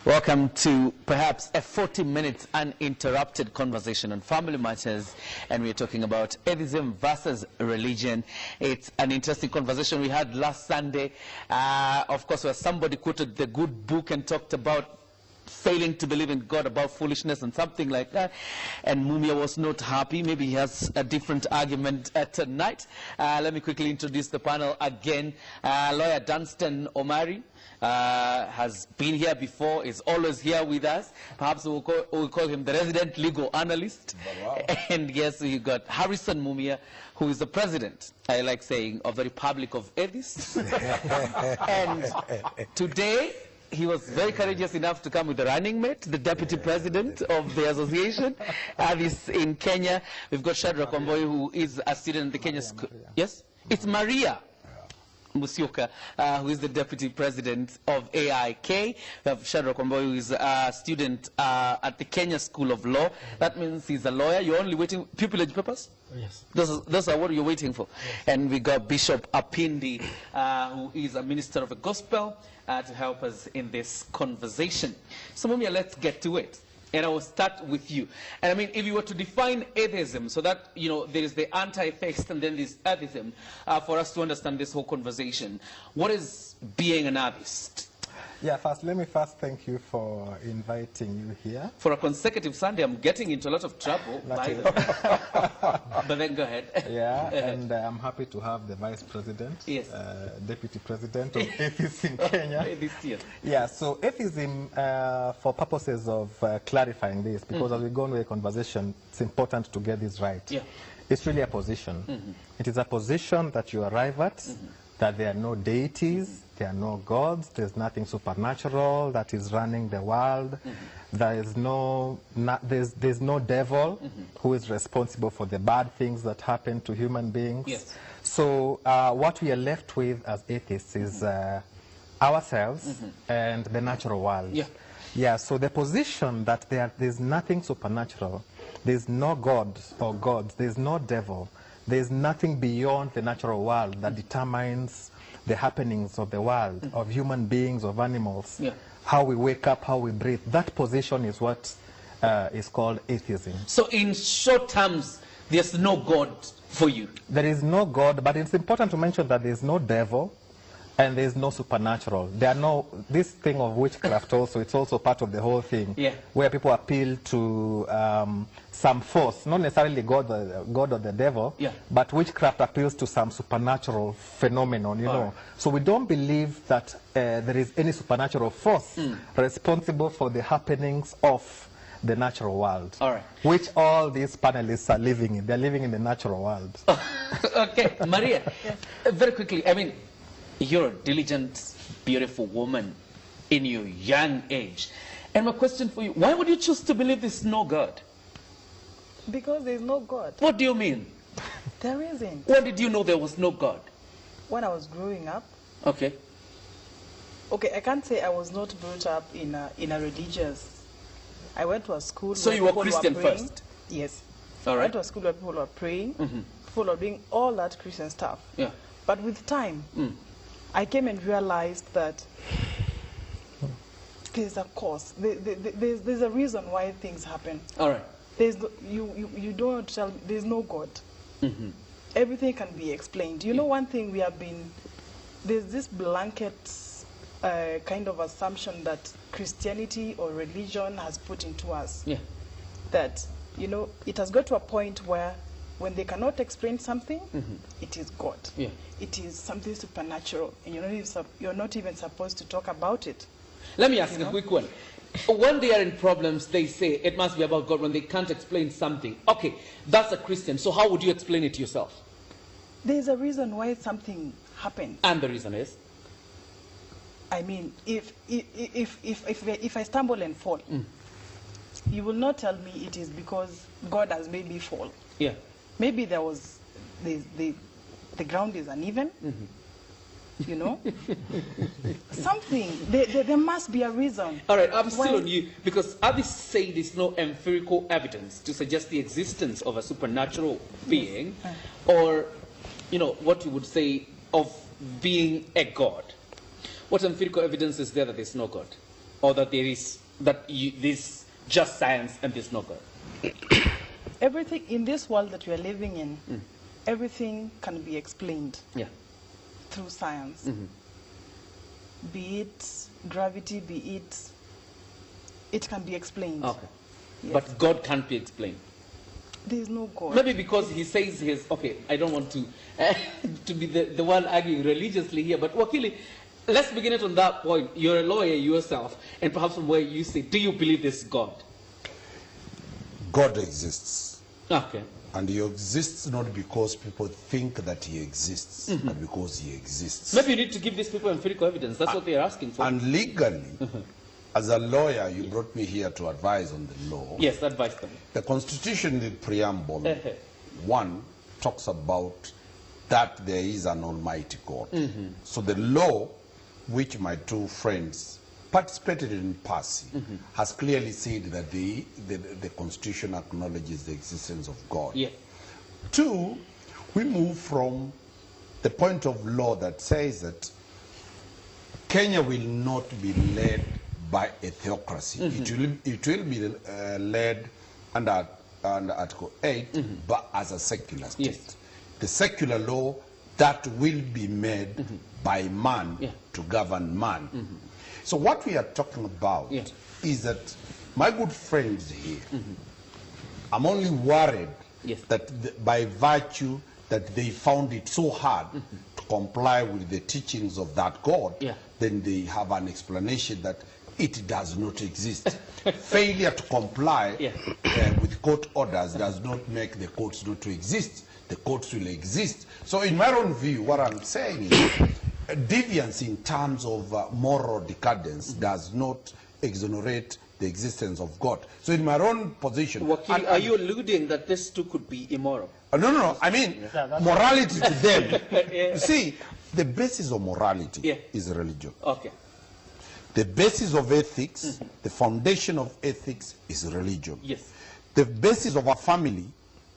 Welcome to perhaps a 40-minute uninterrupted conversation on family matters, and we're talking about atheism versus religion. It's an interesting conversation we had last Sunday, of course, where somebody quoted the good book and talked about failing to believe in God, about foolishness and something like that, and Mumia was not happy. Maybe he has a different argument tonight. Let me quickly introduce the panel again. Lawyer Dunstan Omari has been here before, is always here with us. Perhaps we'll call him the resident legal analyst. Wow. And yes, you got Harrison Mumia, who is the president, I like saying, of the Republic of Atheists. And today, he was very courageous enough to come with the running mate, the deputy president of the association. This in Kenya. We've got Shadrach, who is a student in the Kenya school. Yes? It's Maria Musyoka, who is the deputy president of AIK. We have Shadrach, who is a student at the Kenya School of Law. That means he's a lawyer. You're only waiting pupillage papers? Yes. Those are what you're waiting for. Yes. And we got Bishop Apindi, who is a minister of the gospel, to help us in this conversation. So, Mumia, let's get to it. And I will start with you. And I mean, if you were to define atheism, so that, you know, there is the anti-theist and then there's atheism, for us to understand this whole conversation, what is being an atheist? Yeah, let me thank you for inviting you here. For a consecutive Sunday, I'm getting into a lot of trouble. But then go ahead. Yeah, and I'm happy to have the vice president, yes, deputy president of Atheism in Kenya. Yeah, so atheism, for purposes of clarifying this, because as we go into a conversation, it's important to get this right. Yeah. It's really a position. It is a position that you arrive at, that there are no deities, there are no gods, there's nothing supernatural that is running the world, there is there's no devil who is responsible for the bad things that happen to human beings. Yes. So what we are left with as atheists is ourselves and the natural world. Yeah. Yeah, so the position that there's nothing supernatural, there's no God or gods, there's no devil, there's nothing beyond the natural world that determines the happenings of the world, of human beings, of animals, how we wake up, how we breathe. That position is what is called atheism. So in short terms, there's no God for you? There is no God, but it's important to mention that there's no devil and there's no supernatural. There are no, this thing of witchcraft also, it's also part of the whole thing, where people appeal to some force, not necessarily God or the devil, but witchcraft appeals to some supernatural phenomenon, you know. So we don't believe that there is any supernatural force responsible for the happenings of the natural world, which all these panelists are living in. They're living in the natural world. Okay, Maria, very quickly, I mean, you're a diligent, beautiful woman in your young age. And my question for you, why would you choose to believe there's no God? Because there's no God. What do you mean? There isn't. When did you know there was no God? When I was growing up. Okay. Okay, I can't say I was not brought up in a religious. I went to a school. So you were Christian first? Yes. All right. I went to a school where people were praying, people were doing all that Christian stuff. Yeah. But with time, I came and realized that there's a cause. There's a reason why things happen. All right. You don't tell. There's no God. Everything can be explained. You know, one thing we have been, there's this blanket kind of assumption that Christianity or religion has put into us. Yeah. That, you know, it has got to a point where when they cannot explain something, it is God. Yeah. It is something supernatural, and you're not even supposed to talk about it. Let me ask a quick one. When they are in problems, they say it must be about God when they can't explain something. Okay, that's a Christian, so how would you explain it to yourself? There's a reason why something happened. And the reason is? I mean, if I stumble and fall, you will not tell me it is because God has made me fall. Yeah. Maybe there was the ground is uneven. You know, something. There must be a reason. All right, I'm still on you because others say there's no empirical evidence to suggest the existence of a supernatural being, or, you know, what you would say of being a god. What empirical evidence is there that there's no God? or that there is, this just science and there's no God? Everything in this world that we are living in, everything can be explained through science. Be it gravity, be it can be explained. Okay. Yes. But God can't be explained. There is no God. Maybe because he says okay, I don't want to to be the one arguing religiously here, but Wakili, let's begin it on that point. You're a lawyer yourself, and perhaps from where you say, do you believe this God? God exists. Okay. And he exists not because people think that he exists, but because he exists. Maybe you need to give these people empirical evidence. That's what they're asking for. And legally, as a lawyer, you brought me here to advise on the law. Yes, advise them. The Constitution, the preamble, 1 talks about that there is an almighty God. So the law, which my two friends participated in passing, has clearly said that the Constitution acknowledges the existence of God. Yeah. 2, we move from the point of law that says that Kenya will not be led by a theocracy. It will be led under Article 8, but as a secular state. Yes. The secular law that will be made by man to govern man. So what we are talking about is that my good friends here, I'm only worried that by virtue that they found it so hard to comply with the teachings of that God, then they have an explanation that it does not exist. Failure to comply with court orders does not make the courts not to exist. The courts will exist. So in my own view, what I'm saying is deviance in terms of moral decadence does not exonerate the existence of God. So in my own position... Wakil, are you alluding that this too could be immoral? No. I mean, morality to them. You see, the basis of morality is religion. Okay. The basis of ethics, the foundation of ethics is religion. Yes. The basis of a family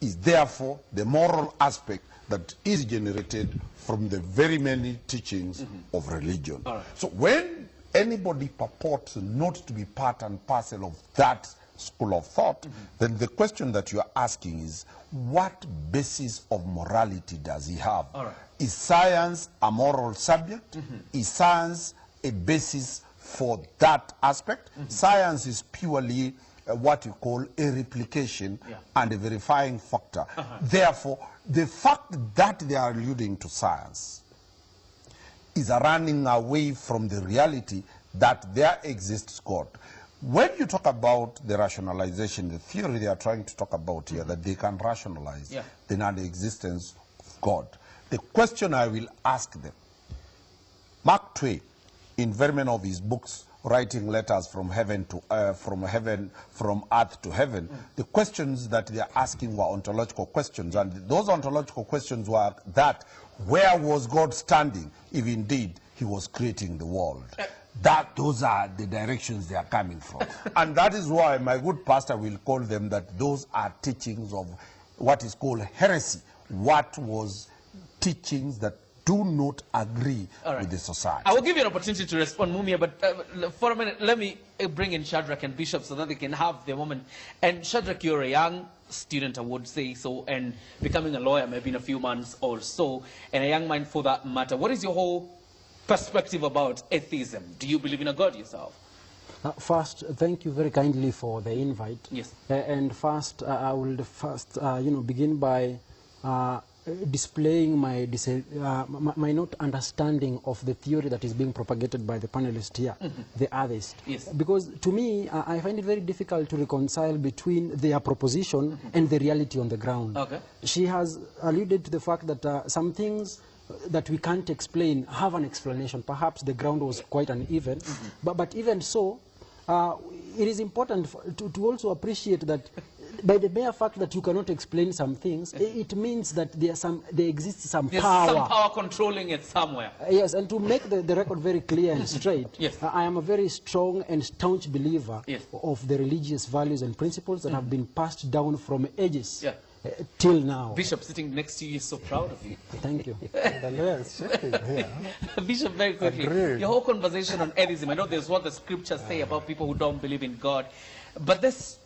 is therefore the moral aspect that is generated from the very many teachings of religion. All right. So when anybody purports not to be part and parcel of that school of thought, then the question that you are asking is, what basis of morality does he have? All right. Is science a moral subject? Is science a basis for that aspect? Science is purely what you call a replication and a verifying factor. Therefore, the fact that they are alluding to science is a running away from the reality that there exists God. When you talk about the rationalization, the theory they are trying to talk about here, that they can rationalize the non-existence of God, the question I will ask them, Mark Twain, in very many of his books, writing letters from heaven to from earth to heaven, the questions that they are asking were ontological questions, and those ontological questions were that, where was God standing if indeed he was creating the world? Those are the directions they are coming from. And that is why my good pastor will call them that those are teachings of what is called heresy. What was teachings that do not agree with the society. I will give you an opportunity to respond, Mumia, but for a minute, let me bring in Shadrach and Bishop so that they can have their moment. And Shadrach, you're a young student, I would say so, and becoming a lawyer maybe in a few months or so, and a young mind for that matter. What is your whole perspective about atheism? Do you believe in a God yourself? First, thank you very kindly for the invite. Yes. And first, I will begin by displaying my not understanding of the theory that is being propagated by the panelist here, the atheist. Yes. Because to me, I find it very difficult to reconcile between their proposition and the reality on the ground. Okay. She has alluded to the fact that some things that we can't explain have an explanation. Perhaps the ground was quite uneven, but even so, it is important to also appreciate that by the mere fact that you cannot explain some things, it means that there exists some There's power. some power controlling it somewhere. Yes, and to make the record very clear and straight, Yes. I am a very strong and staunch believer Yes. of the religious values and principles that have been passed down from ages till now. Bishop sitting next to you is so proud of you. Thank you. Bishop, very quickly, your whole conversation on atheism, I know there's what the scriptures say about people who don't believe in God, but this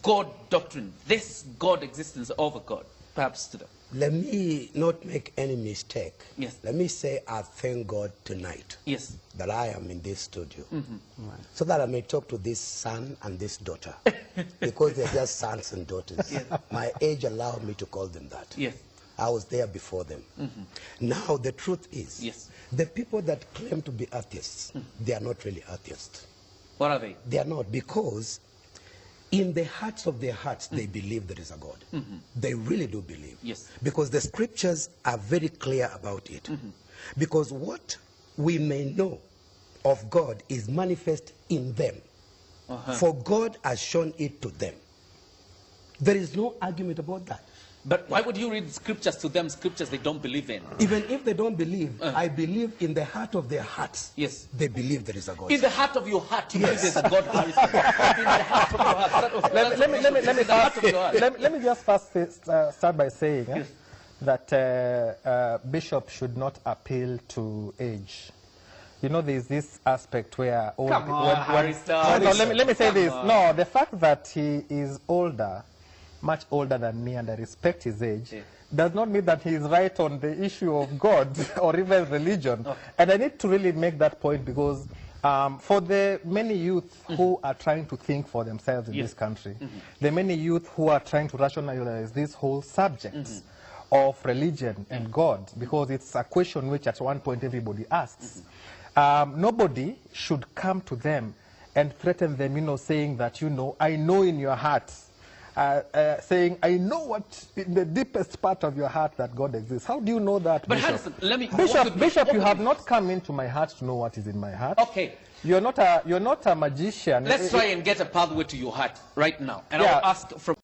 God doctrine, this God existence over God, perhaps to them. Let me not make any mistake. Yes. Let me say I thank God tonight. Yes. That I am in this studio. Right. So that I may talk to this son and this daughter. Because they're just sons and daughters. Yes. My age allowed me to call them that. Yes. I was there before them. Now the truth is, yes, the people that claim to be atheists, they are not really atheists. What are they? They are not, because in the hearts of their hearts, they believe there is a God. They really do believe. Yes. Because the scriptures are very clear about it. Because what we may know of God is manifest in them. For God has shown it to them. There is no argument about that. But why would you read scriptures to them, scriptures they don't believe in? Even if they don't believe, I believe in the heart of their hearts. Yes. They believe there is a God. In the heart of your heart, you believe there's a God. In the heart of your heart. Let me just first start by saying that Bishop should not appeal to age. You know, there's this aspect where... let me say this. No, the fact that he is older, much older than me, and I respect his age, does not mean that he is right on the issue of God or even religion. And I need to really make that point, because for the many youth who are trying to think for themselves in this country, the many youth who are trying to rationalize this whole subject of religion and God, because it's a question which at one point everybody asks, nobody should come to them and threaten them, you know, saying that, you know, I know in your heart, saying, I know what in the deepest part of your heart that God exists. How do you know that, but Bishop? Harrison, Bishop, you have not come into my heart to know what is in my heart. Okay. You're not a magician. Let's try and get a pathway to your heart right now. And I'll ask from